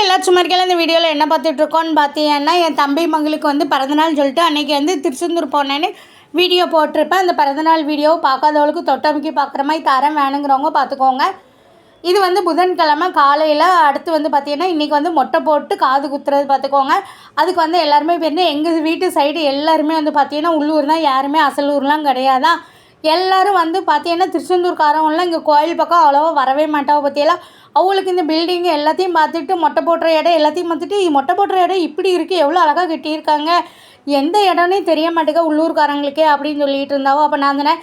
எல்லாரும் சும்மா இருக்கையில் இந்த வீடியோவில் என்ன பார்த்துட்ருக்கோன்னு பார்த்தீங்கன்னா என் தம்பி மகளுக்கு வந்து பிறந்தநாள் சொல்லிட்டு அன்றைக்கி வந்து திருச்செந்தூர் போனேன்னு வீடியோ போட்டிருப்பேன். அந்த பிறந்தநாள் வீடியோவை பார்க்காதவளுக்கு தொட்டமுக்கி பார்க்குற மாதிரி தரம் வேணுங்கிறவங்க பார்த்துக்கோங்க. இது வந்து புதன்கிழமை காலையில். அடுத்து வந்து பார்த்திங்கன்னா இன்றைக்கி வந்து மொட்டை போட்டு காது குத்துறது பார்த்துக்கோங்க. அதுக்கு வந்து எல்லாருமே வந்து எங்கள் வீட்டு சைடு எல்லாருமே வந்து பார்த்திங்கன்னா உள்ளூர் தான், யாருமே அசலூர்லாம் கிடையாதான். எல்லோரும் வந்து பார்த்திங்கன்னா திருச்செந்தூர்காரவங்களாம் இங்கே கோயில் பக்கம் அவ்வளோவா வரவே மாட்டாவோ. பற்றியெல்லாம் அவங்களுக்கு இந்த பில்டிங்கு எல்லாத்தையும் பார்த்துட்டு மொட்டை போடுற இடம் எல்லாத்தையும் பார்த்துட்டு மொட்டை போடுற இடம் இப்படி இருக்குது, எவ்வளோ அழகாக கட்டியிருக்காங்க, எந்த இடம்னே தெரிய மாட்டேங்க உள்ளூர்காரங்களுக்கே அப்படின்னு சொல்லிகிட்டு இருந்தாவோ. அப்போ நான் தானே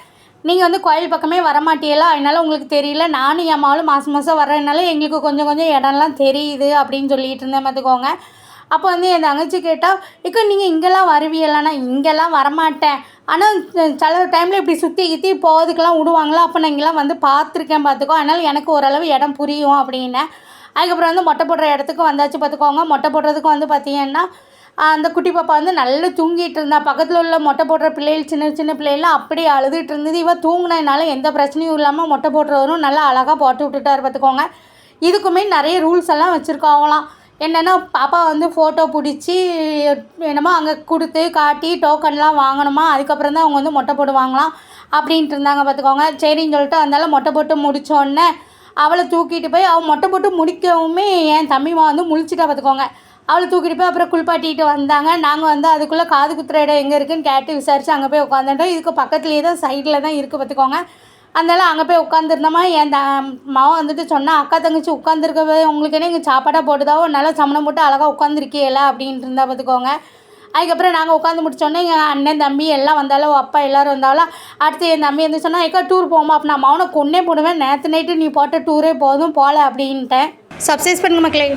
நீங்கள் வந்து கோயில் பக்கமே வரமாட்டீங்களா, அதனால் உங்களுக்கு தெரியல, நானும் என் மாலும் மாதம் மாதம் வர்றதுனால எங்களுக்கு கொஞ்சம் கொஞ்சம் இடம்லாம் தெரியுது அப்படின்னு சொல்லிகிட்டு இருந்தேன் பார்த்துக்கோங்க. அப்போ வந்து என் தங்கச்சி கேட்டால், இக்கா நீங்கள் இங்கெல்லாம் வருவீங்களாண்ணா? இங்கெல்லாம் வரமாட்டேன், ஆனால் சில டைமில் இப்படி சுற்றி கிற்றி போகிறதுக்கெல்லாம் விடுவாங்களா, அப்போ நான் இங்கெல்லாம் வந்து பார்த்துருக்கேன் பார்த்துக்கோ, அதனால் எனக்கு ஓரளவு இடம் புரியும் அப்படின்னேன். அதுக்கப்புறம் வந்து மொட்டை போடுற இடத்துக்கு வந்தாச்சு பார்த்துக்கோங்க. மொட்டை போடுறதுக்கு வந்து பார்த்திங்கன்னா அந்த குட்டி பாப்பா வந்து நல்லா தூங்கிட்டு இருந்தா. பக்கத்தில் உள்ள மொட்டை போடுற பிள்ளைகள் சின்ன சின்ன பிள்ளைகள்லாம் அப்படியே அழுதுகிட்டு இருந்தது. இவள் தூங்கினதுனால எந்த பிரச்சனையும் இல்லாமல் மொட்டை போடுறவரும் நல்லா அழகாக போட்டு விட்டுட்டார் பார்த்துக்கோங்க. இதுக்குமே நிறைய ரூல்ஸ் எல்லாம் வச்சுருக்காங்களாம். என்னென்னா பாப்பா வந்து ஃபோட்டோ பிடிச்சி என்னமோ அங்கே கொடுத்து காட்டி டோக்கன்லாம் வாங்கணுமா, அதுக்கப்புறம் தான் அவங்க வந்து மொட்டை போடுவாங்களாம் அப்படின்ட்டு இருந்தாங்க பார்த்துக்கோங்க. சரின்னு சொல்லிட்டு அதனால மொட்டை போட்டு முடித்தோடனே அவளை தூக்கிட்டு போய் அவள் மொட்டை போட்டு முடிக்கவுமே என் தம்பிமா வந்து முழிச்சிட்டா பார்த்துக்கோங்க. அவளை தூக்கிட்டு போய் அப்புறம் குளிப்பாட்டிட்டு வந்தாங்க. நாங்கள் வந்து அதுக்குள்ளே காது குத்துற இடம் எங்கே இருக்குதுன்னு கேட்டு விசாரித்து அங்கே போய் உட்காந்துட்டோம். இதுக்கு பக்கத்துலேயே தான் சைடில் தான் இருக்குது பார்த்துக்கோங்க. அதனால அங்கே போய் உட்காந்துருந்தோமா. என் மாவன் வந்துட்டு சொன்னால், அக்கா தங்கச்சி உட்காந்துருக்கவே உங்களுக்கு என்ன இங்கே சாப்பாடாக போட்டுதாவோ, நல்லா சமணம் போட்டு அழகாக உட்காந்துருக்கீல அப்படின்ட்டு இருந்தால் பார்த்துக்கோங்க. அதுக்கப்புறம் நாங்கள் உட்காந்து முடிச்சோடனே எங்கள் அண்ணன் தம்பி எல்லாம் வந்தாலும் அப்பா எல்லோரும் வந்தாலும். அடுத்து என் தம்பி வந்து சொன்னால், எக்கா டூர் போமா, அப்போ நான் மாவனை கொன்னே போடுவேன், நேற்று நைட்டு நீ போட்ட டூரே போதும் போகல அப்படின்ட்டேன். சப்ஸ்கிரைப் பண்ணுங்க மக்களே.